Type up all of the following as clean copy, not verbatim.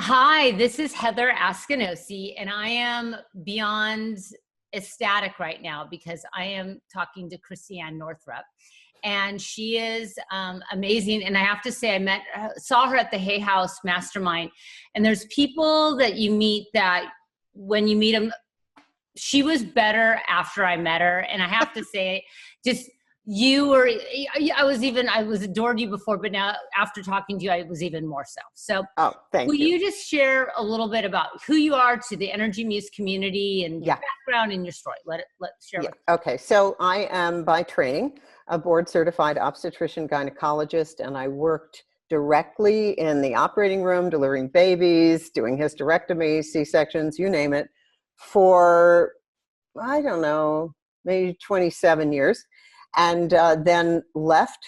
Hi, this is Heather Askinosi, and I am beyond ecstatic right now because I am talking to Christiane Northrup, and she is amazing. And I have to say, saw her at the Hay House Mastermind, and there's people that you meet that when you meet them, she was better after I met her, and I have to say, just you were, I was adored you before, but now after talking to you, I was even more so. So Oh, thank will you. you just share a little bit about who you are to the Energy Muse community and your background and your story? Let's share. Yeah. Okay. So I am by training a board certified obstetrician gynecologist, and I worked directly in the operating room, delivering babies, doing hysterectomies, C-sections, you name it, for, I don't know, maybe 27 years. And then left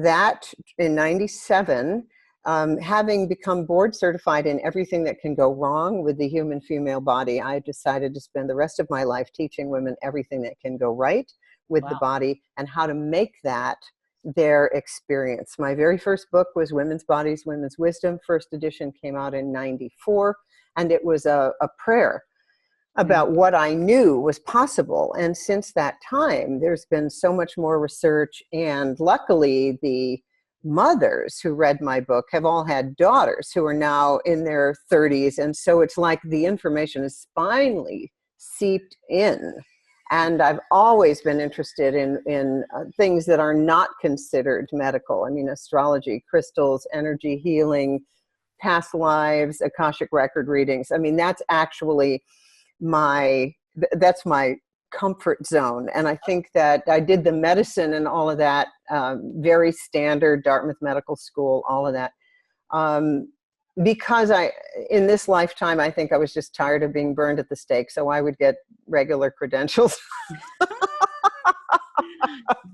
that in 97, having become board certified in everything that can go wrong with the human female body. I decided to spend the rest of my life teaching women everything that can go right with the body and how to make that their experience. My very first book was Women's Bodies, Women's Wisdom. First edition came out in 94, and it was a prayer about what I knew was possible. And since that time, there's been so much more research. And luckily, the mothers who read my book have all had daughters who are now in their 30s. And so it's like the information is finally seeped in. And I've always been interested in things that are not considered medical. I mean, astrology, crystals, energy healing, past lives, Akashic record readings. I mean, that's actually that's my comfort zone. And I think that I did the medicine and all of that, very standard Dartmouth Medical School, all of that. Because in this lifetime, I think I was just tired of being burned at the stake. So I would get regular credentials.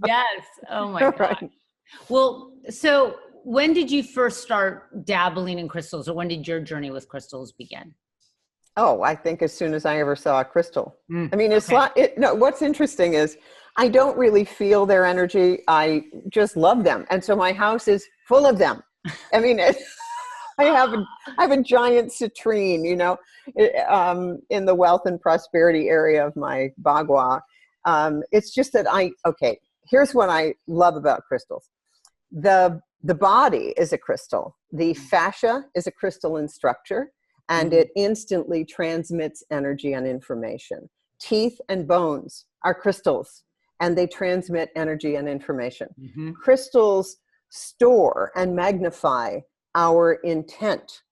Yes. Oh my God. Right. Well, so when did you first start dabbling in crystals, or when did your journey with crystals begin? Oh, I think as soon as I ever saw a crystal. I mean, it's no, what's interesting is I don't really feel their energy. I just love them. And so my house is full of them. I mean, I have a giant citrine, you know, in the wealth and prosperity area of my bagua. It's just that here's what I love about crystals. The body is a crystal. The fascia is a crystalline structure. And it instantly transmits energy and information. Teeth and bones are crystals, and they transmit energy and information. Crystals store and magnify our intent,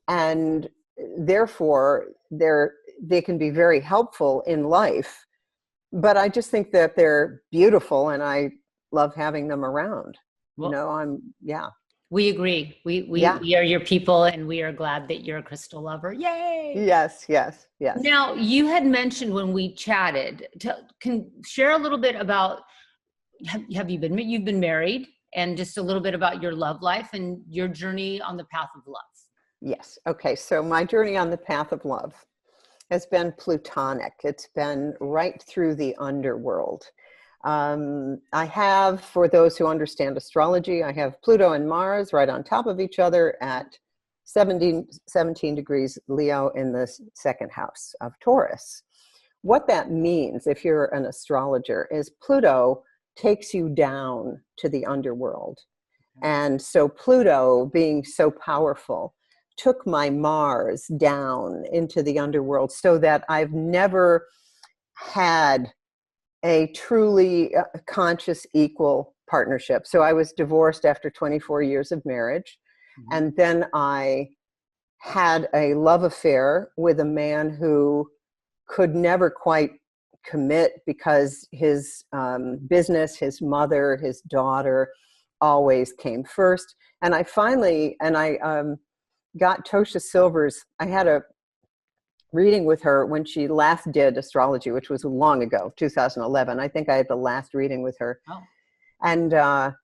and therefore they can be very helpful in life. But I just think that they're beautiful, and I love having them around. Well, you know, We agree. We are your people, and we are glad that you're a crystal lover. Yay! Yes, yes, yes. Now, you had mentioned when we chatted, can share a little bit about, you've been married, and just a little bit about your love life and your journey on the path of love. Yes. Okay. So my journey on the path of love has been plutonic. It's been right through the underworld. I have, for those who understand astrology, I have Pluto and Mars right on top of each other at 17 degrees Leo in the second house of Taurus. What that means, if you're an astrologer, is Pluto takes you down to the underworld. And so Pluto, being so powerful, took my Mars down into the underworld, so that I've never had a truly conscious, equal partnership. So I was divorced after 24 years of marriage. And then I had a love affair with a man who could never quite commit because his business, his mother, his daughter always came first. And I got Tosha Silvers. I had a reading with her when she last did astrology, which was long ago, 2011. I think I had the last reading with her. Oh. And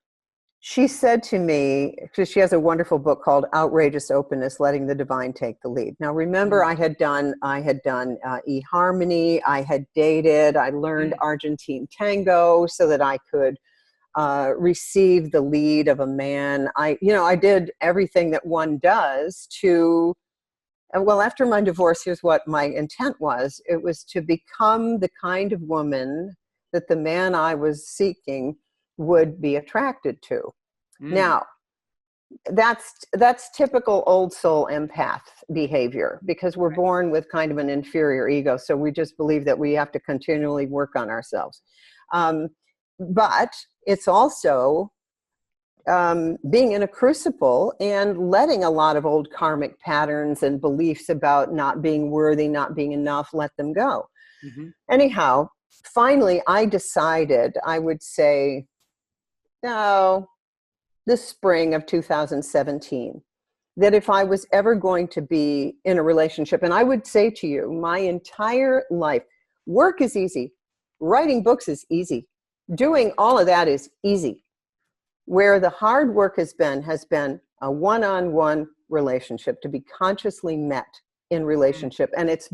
she said to me, because she has a wonderful book called Outrageous Openness, Letting the Divine Take the Lead. Now, remember, I had done eHarmony, I had dated, I learned Argentine tango so that I could receive the lead of a man. I did everything that one does to And well, after my divorce, here's what my intent was. It was to become the kind of woman that the man I was seeking would be attracted to. Now, that's typical old soul empath behavior, because we're born with kind of an inferior ego. So we just believe that we have to continually work on ourselves. But it's also being in a crucible and letting a lot of old karmic patterns and beliefs about not being worthy, not being enough, let them go. Anyhow, finally, I decided, I would say, no, the spring of 2017, that if I was ever going to be in a relationship, and I would say to you, my entire life, work is easy, writing books is easy, doing all of that is easy. Where the hard work has been a one-on-one relationship, to be consciously met in relationship. And it's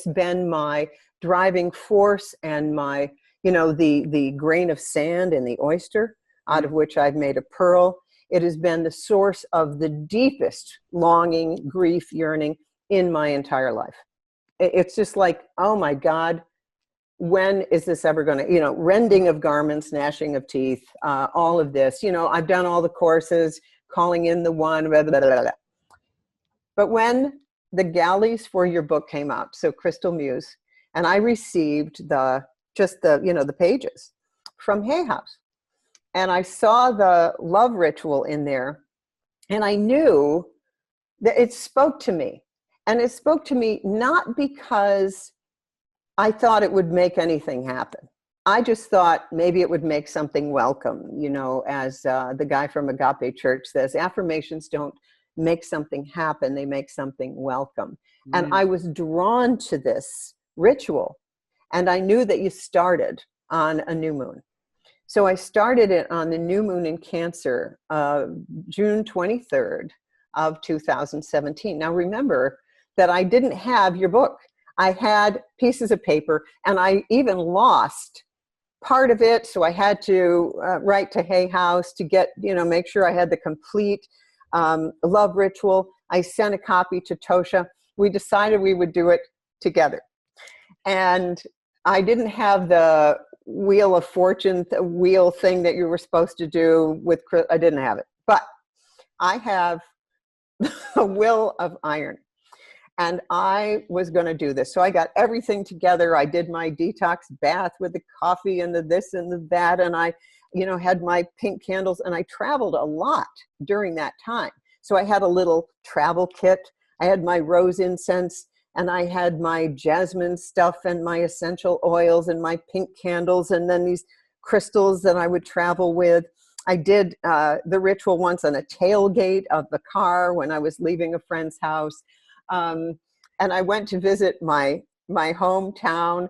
been my driving force and my, the grain of sand in the oyster out of which I've made a pearl. It has been the source of the deepest longing, grief, yearning in my entire life. It's just like, oh my God, when is this ever going to, rending of garments, gnashing of teeth, all of this, I've done all the courses, calling in the one, blah, blah, blah, blah. But when the galleys for your book came out, so Crystal Muse, and I received the pages from Hay House, and I saw the love ritual in there, and I knew that it spoke to me. And it spoke to me not because I thought it would make anything happen. I just thought maybe it would make something welcome, as the guy from Agape Church says, affirmations don't make something happen, they make something welcome. And I was drawn to this ritual, and I knew that you started on a new moon. So I started it on the new moon in Cancer, June 23rd of 2017. Now remember that I didn't have your book. I had pieces of paper, and I even lost part of it. So I had to write to Hay House to get, make sure I had the complete love ritual. I sent a copy to Tosha. We decided we would do it together. And I didn't have the Wheel of Fortune wheel thing that you were supposed to do with Chris. I didn't have it, but I have a will of iron. And I was going to do this. So I got everything together. I did my detox bath with the coffee and the this and the that. And I, had my pink candles, and I traveled a lot during that time. So I had a little travel kit. I had my rose incense, and I had my jasmine stuff and my essential oils and my pink candles, and then these crystals that I would travel with. I did the ritual once on a tailgate of the car when I was leaving a friend's house. And I went to visit my hometown,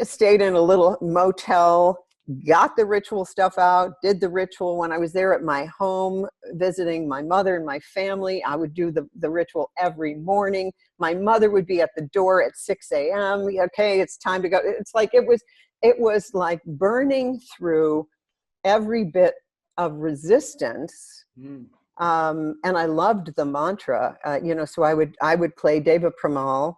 stayed in a little motel, got the ritual stuff out, did the ritual. When I was there at my home visiting my mother and my family, I would do the ritual every morning. My mother would be at the door at 6 a.m. Okay, it's time to go. It's like, it was like burning through every bit of resistance. And I loved the mantra, so I would play Deva Premal,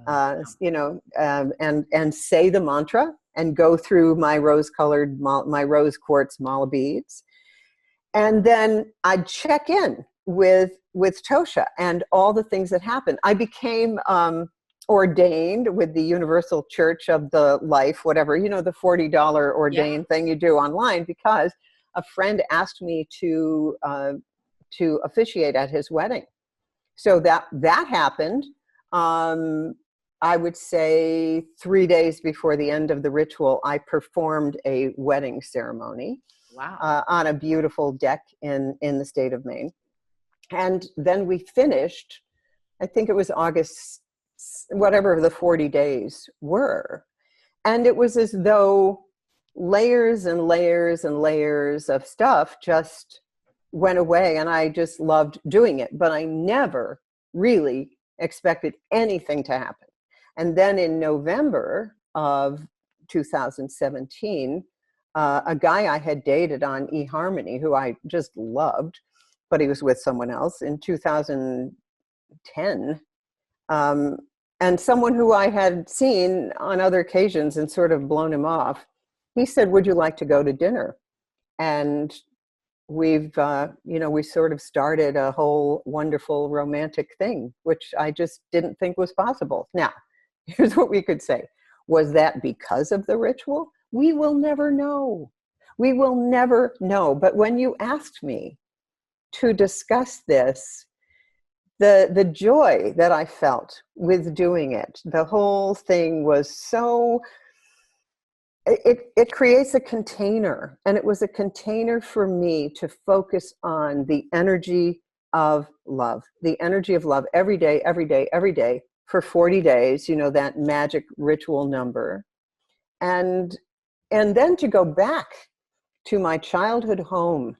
and say the mantra and go through my rose quartz mala beads. And then I'd check in with Tosha and all the things that happened. I became ordained with the Universal Church of the Life, whatever, the $40 ordained thing you do online, because a friend asked me to officiate at his wedding. So that happened. I would say 3 days before the end of the ritual, I performed a wedding ceremony. Wow. On a beautiful deck in the state of Maine. And then we finished, I think it was August, whatever the 40 days were. And it was as though layers and layers and layers of stuff just went away, and I just loved doing it. But I never really expected anything to happen. And then in November of 2017, a guy I had dated on eHarmony, who I just loved, but he was with someone else, in 2010, Um, and someone who I had seen on other occasions and sort of blown him off, he said, "Would you like to go to dinner?" And we've, we sort of started a whole wonderful romantic thing, which I just didn't think was possible. Now, here's what we could say. Was that because of the ritual? We will never know. We will never know. But when you asked me to discuss this, the joy that I felt with doing it, the whole thing was so, it creates a container, and it was a container for me to focus on the energy of love, the energy of love every day, every day, every day for 40 days, that magic ritual number. And then to go back to my childhood home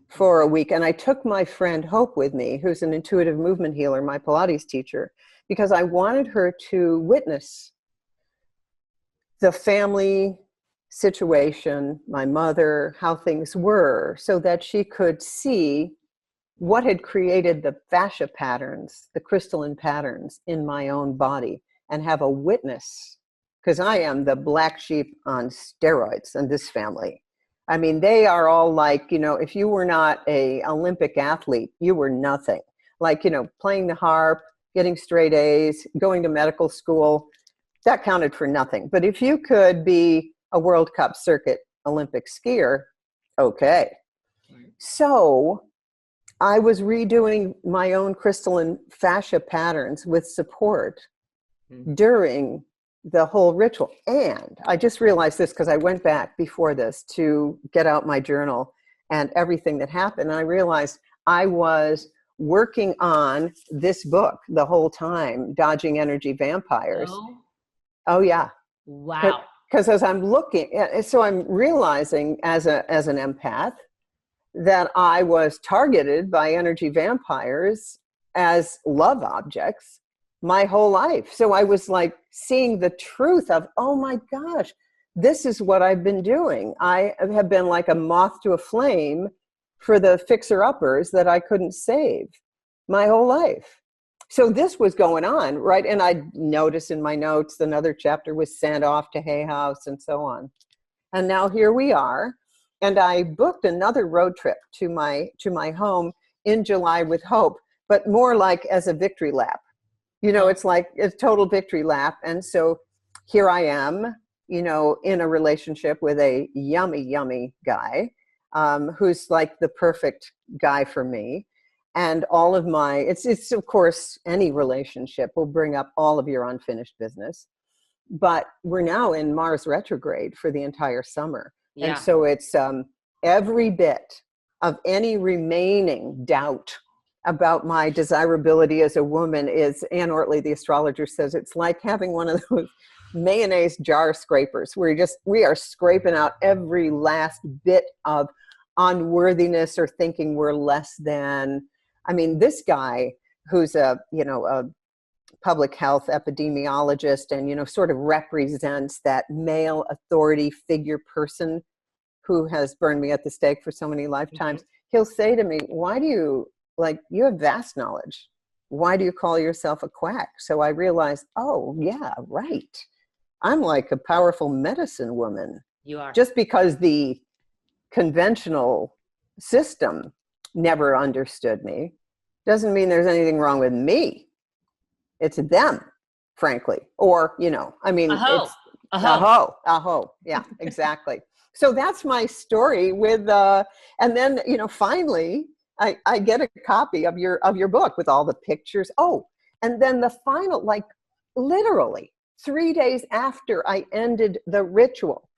for a week. And I took my friend Hope with me, who's an intuitive movement healer, my Pilates teacher, because I wanted her to witness the family situation, my mother, how things were, so that she could see what had created the fascia patterns, the crystalline patterns in my own body, and have a witness, because I am the black sheep on steroids in this family. I mean, they are all like, if you were not a Olympic athlete, you were nothing. Like, playing the harp, getting straight A's, going to medical school, that counted for nothing. But if you could be a World Cup circuit Olympic skier, okay. So I was redoing my own crystalline fascia patterns with support during the whole ritual. And I just realized this because I went back before this to get out my journal and everything that happened. And I realized I was working on this book the whole time, Dodging Energy Vampires. Oh yeah. Wow. Because as I'm looking, so I'm realizing as an empath that I was targeted by energy vampires as love objects my whole life. So I was like seeing the truth of, oh my gosh, this is what I've been doing. I have been like a moth to a flame for the fixer-uppers that I couldn't save my whole life. So this was going on, right? And I noticed in my notes, another chapter was sent off to Hay House and so on. And now here we are. And I booked another road trip to my home in July with Hope, but more like as a victory lap. It's like a total victory lap. And so here I am, in a relationship with a yummy, yummy guy, who's like the perfect guy for me. And all of it's of course, any relationship will bring up all of your unfinished business, but we're now in Mars retrograde for the entire summer. Yeah. And so it's every bit of any remaining doubt about my desirability as a woman is, Ann Ortley, the astrologer, says it's like having one of those mayonnaise jar scrapers where we are scraping out every last bit of unworthiness or thinking we're less than. I mean, this guy who's a public health epidemiologist and, sort of represents that male authority figure person who has burned me at the stake for so many lifetimes. He'll say to me, why do you, you have vast knowledge. Why do you call yourself a quack? So I realized, oh yeah, right. I'm like a powerful medicine woman. You are. Just because the conventional system never understood me doesn't mean there's anything wrong with me. It's them, frankly. Or, it's aho. Yeah, exactly. So that's my story with, and then, finally, I get a copy of your book with all the pictures. Oh, and then the final, literally 3 days after I ended the ritual,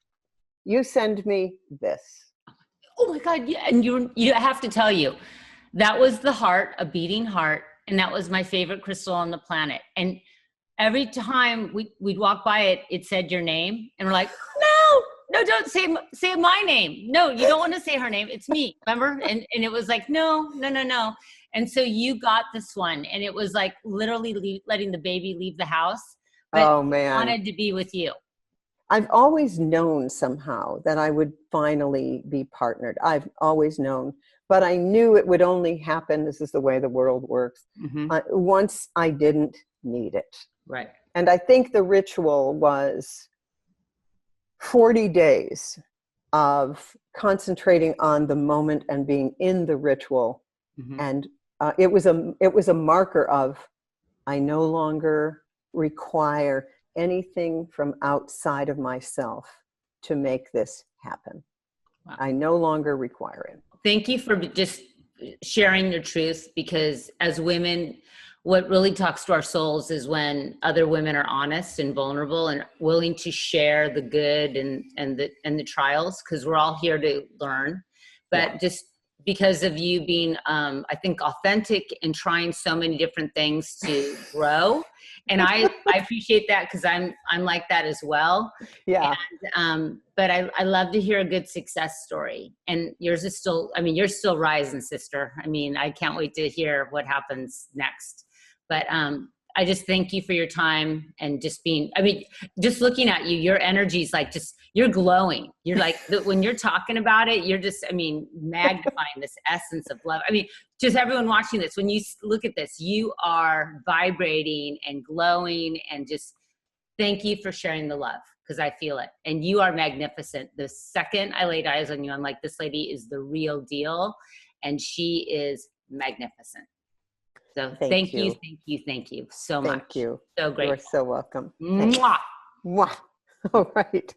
you send me this. Oh my God. Yeah. And you have to tell you, that was the heart, a beating heart. And that was my favorite crystal on the planet. And every time we'd walk by it, it said your name. And we're like, no, don't say my name. No, you don't want to say her name. It's me. Remember? And it was like, no. And so you got this one. And it was like literally letting the baby leave the house. But oh man, I wanted to be with you. I've always known somehow that I would finally be partnered. I've always known, but I knew it would only happen. This is the way the world works. Once I didn't need it. Right. And I think the ritual was 40 days of concentrating on the moment and being in the ritual. Mm-hmm. And it was a marker of, I no longer require anything from outside of myself to make this happen. Wow. I no longer require it. Thank you for just sharing your truth, because as women, what really talks to our souls is when other women are honest and vulnerable and willing to share the good and the trials, because we're all here to learn. But just because of you being, I think, authentic and trying so many different things to grow. And I appreciate that, because I'm like that as well. Yeah. And, but I love to hear a good success story. And yours is still, I mean, you're still rising, sister. I mean, I can't wait to hear what happens next. But I just thank you for your time and just being, I mean, just looking at you, your energy is like, just, you're glowing. You're like, when you're talking about it, you're just, I mean, magnifying this essence of love. I mean, just everyone watching this, when you look at this, you are vibrating and glowing, and just thank you for sharing the love, because I feel it. And you are magnificent. The second I laid eyes on you, I'm like, this lady is the real deal, and she is magnificent. So thank you so much. Thank you. So great. You're so welcome. Mwah. Mwah. All right.